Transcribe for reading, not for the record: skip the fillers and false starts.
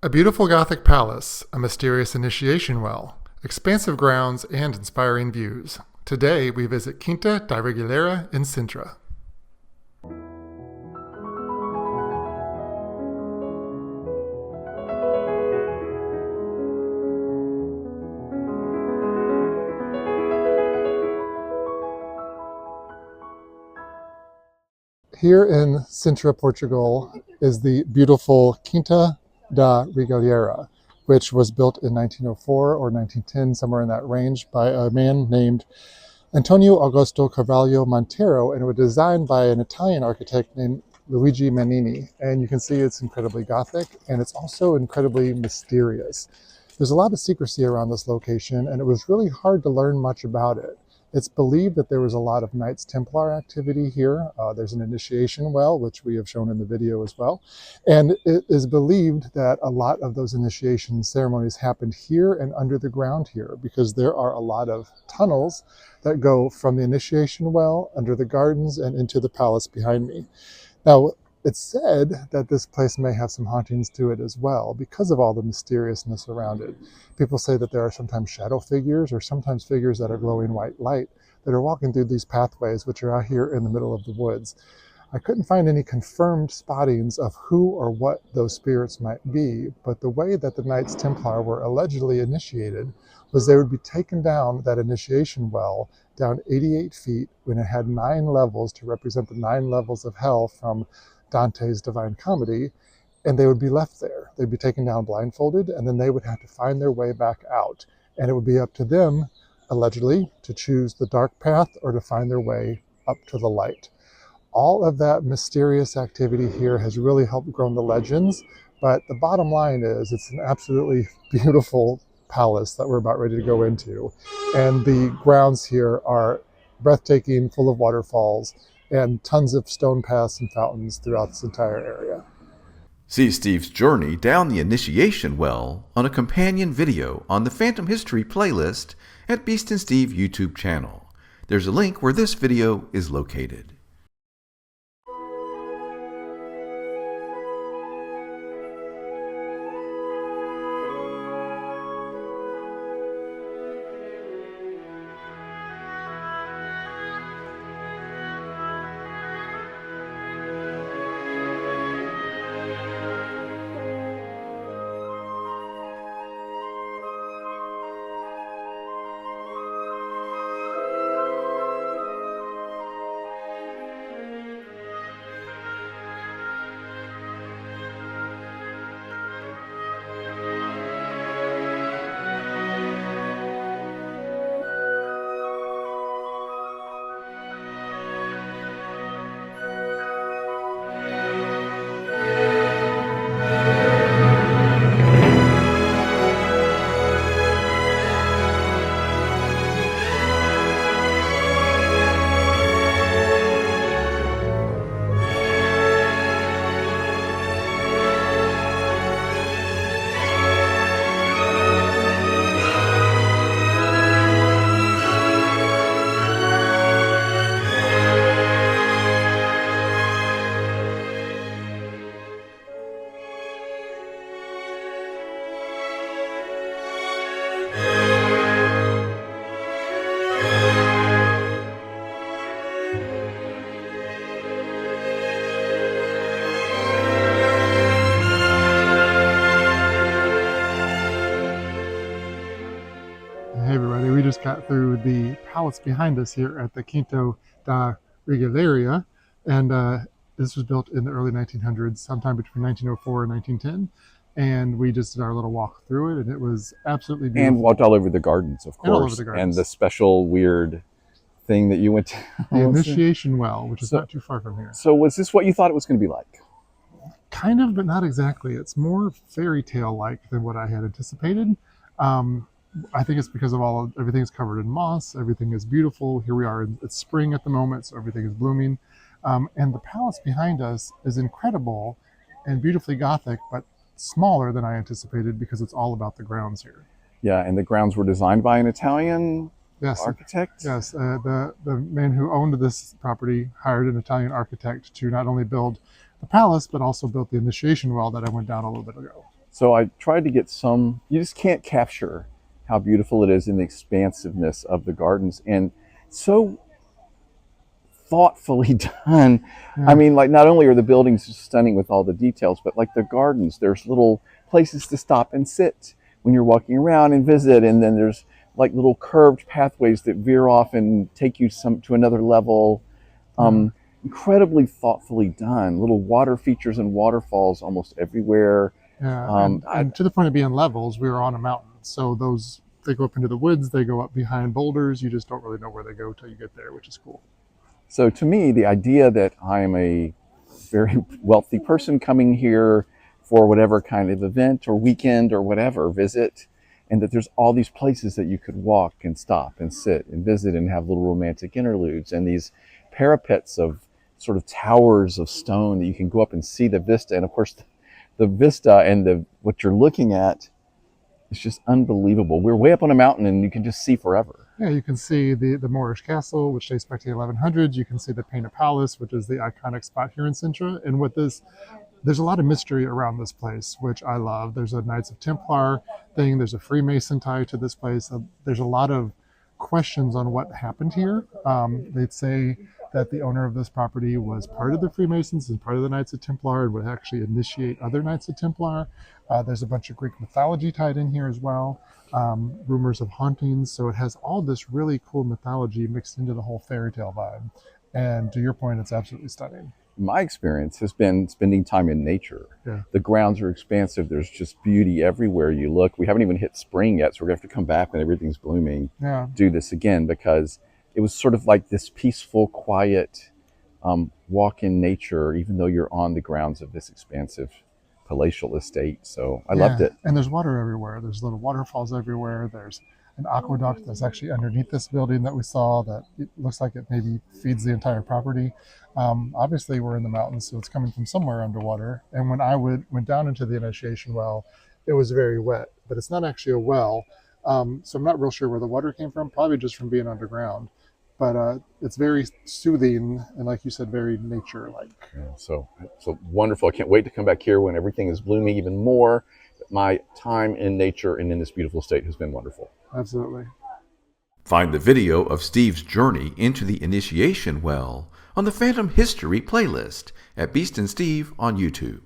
A beautiful Gothic palace, a mysterious initiation well, expansive grounds, and inspiring views. Today we visit Quinta da Regaleira in Sintra. Here in Sintra, Portugal, is the beautiful Quinta da Regaleira, which was built in 1904 or 1910, somewhere in that range, by a man named Antonio Augusto Carvalho Montero, and it was designed by an Italian architect named Luigi Manini. And you can see it's incredibly Gothic, and it's also incredibly mysterious. There's a lot of secrecy around this location, and it was really hard to learn much about it. It's believed that there was a lot of Knights Templar activity here. There's an initiation well, which we have shown in the video as well. And it is believed that a lot of those initiation ceremonies happened here and under the ground here, because there are a lot of tunnels that go from the initiation well, under the gardens, and into the palace behind me. Now, it's said that this place may have some hauntings to it as well because of all the mysteriousness around it. People say that there are sometimes shadow figures or sometimes figures that are glowing white light that are walking through these pathways, which are out here in the middle of the woods. I couldn't find any confirmed spottings of who or what those spirits might be, but the way that the Knights Templar were allegedly initiated was they would be taken down that initiation well down 88 feet when it had 9 levels to represent the 9 levels of hell from Dante's Divine Comedy, and they would be left there. They'd be taken down blindfolded, and then they would have to find their way back out. And it would be up to them, allegedly, to choose the dark path or to find their way up to the light. All of that mysterious activity here has really helped grow the legends, but the bottom line is it's an absolutely beautiful palace that we're about ready to go into. And the grounds here are breathtaking, full of waterfalls, and tons of stone paths and fountains throughout this entire area. See Steve's journey down the initiation well on a companion video on the Phantom History playlist at Beast and Steve YouTube channel. There's a link where this video is located. Hey everybody, we just got through the palace behind us here at the Quinta da Regaleira, and this was built in the early 1900s, sometime between 1904 and 1910, and we just did our little walk through it, and it was absolutely beautiful. And walked all over the gardens, of And all over course, the gardens. and the special weird thing that you went to. The initiation well, which is not too far from here. So was this what you thought it was going to be like? Kind of, but not exactly. It's more fairy tale-like than what I had anticipated. I think it's because of everything's covered in moss, everything is beautiful. Here we are, it's spring at the moment, so everything is blooming. And the palace behind us is incredible and beautifully Gothic, but smaller than I anticipated because it's all about the grounds here. Yeah, and the grounds were designed by an Italian architect? Yes, the man who owned this property hired an Italian architect to not only build the palace, but also built the initiation well that I went down a little bit ago. So I tried to get some, you just can't capture how beautiful it is in the expansiveness of the gardens, and so thoughtfully done. I Yeah. mean, like, not only are the buildings just stunning with all the details, but like the gardens, there's little places to stop and sit when you're walking around and visit, and then there's like little curved pathways that veer off and take you some to another level. Yeah. Incredibly thoughtfully done. Little water features and waterfalls almost everywhere. Yeah, Um, I, and to the point of being levels, we were on a mountain, so those they go up into the woods, they go up behind boulders. You just don't really know where they go till you get there, which is cool. so to me, the idea that I'm a very wealthy person coming here for whatever kind of event or weekend or whatever visit, and that there's all these places that you could walk and stop and sit and visit and have little romantic interludes, and these parapets of sort of towers of stone that you can go up and see the vista. And of course, the vista and the what you're looking at is just unbelievable. We're way up on a mountain and you can just see forever. Yeah, you can see the Moorish castle, which dates back to the 1100s. You can see the Painted Palace, which is the iconic spot here in Sintra. And with this, there's a lot of mystery around this place, which I love. There's a Knights of Templar thing. There's a Freemason tie to this place. There's a lot of questions on what happened here. They'd say that the owner of this property was part of the Freemasons and part of the Knights of Templar and would actually initiate other Knights of Templar. There's a bunch of Greek mythology tied in here as well. Rumors of hauntings. So it has all this really cool mythology mixed into the whole fairy tale vibe. And to your point, it's absolutely stunning. My experience has been spending time in nature. Yeah. The grounds are expansive. There's just beauty everywhere you look. We haven't even hit spring yet, so we're going to have to come back when everything's blooming, Yeah. do this again, because it was sort of like this peaceful, quiet walk in nature, even though you're on the grounds of this expansive palatial estate. So I loved it. And there's water everywhere. There's little waterfalls everywhere. There's an aqueduct that's actually underneath this building that we saw that it looks like it maybe feeds the entire property. Obviously, we're in the mountains, so it's coming from somewhere underwater. And when I went down into the initiation well, it was very wet, but it's not actually a well. So I'm not real sure where the water came from, probably just from being underground. But it's very soothing and, like you said, very nature-like. Yeah, so wonderful. I can't wait to come back here when everything is blooming even more. My time in nature and in this beautiful state has been wonderful. Absolutely. Find the video of Steve's journey into the initiation well on the Phantom History playlist at Beast and Steve on YouTube.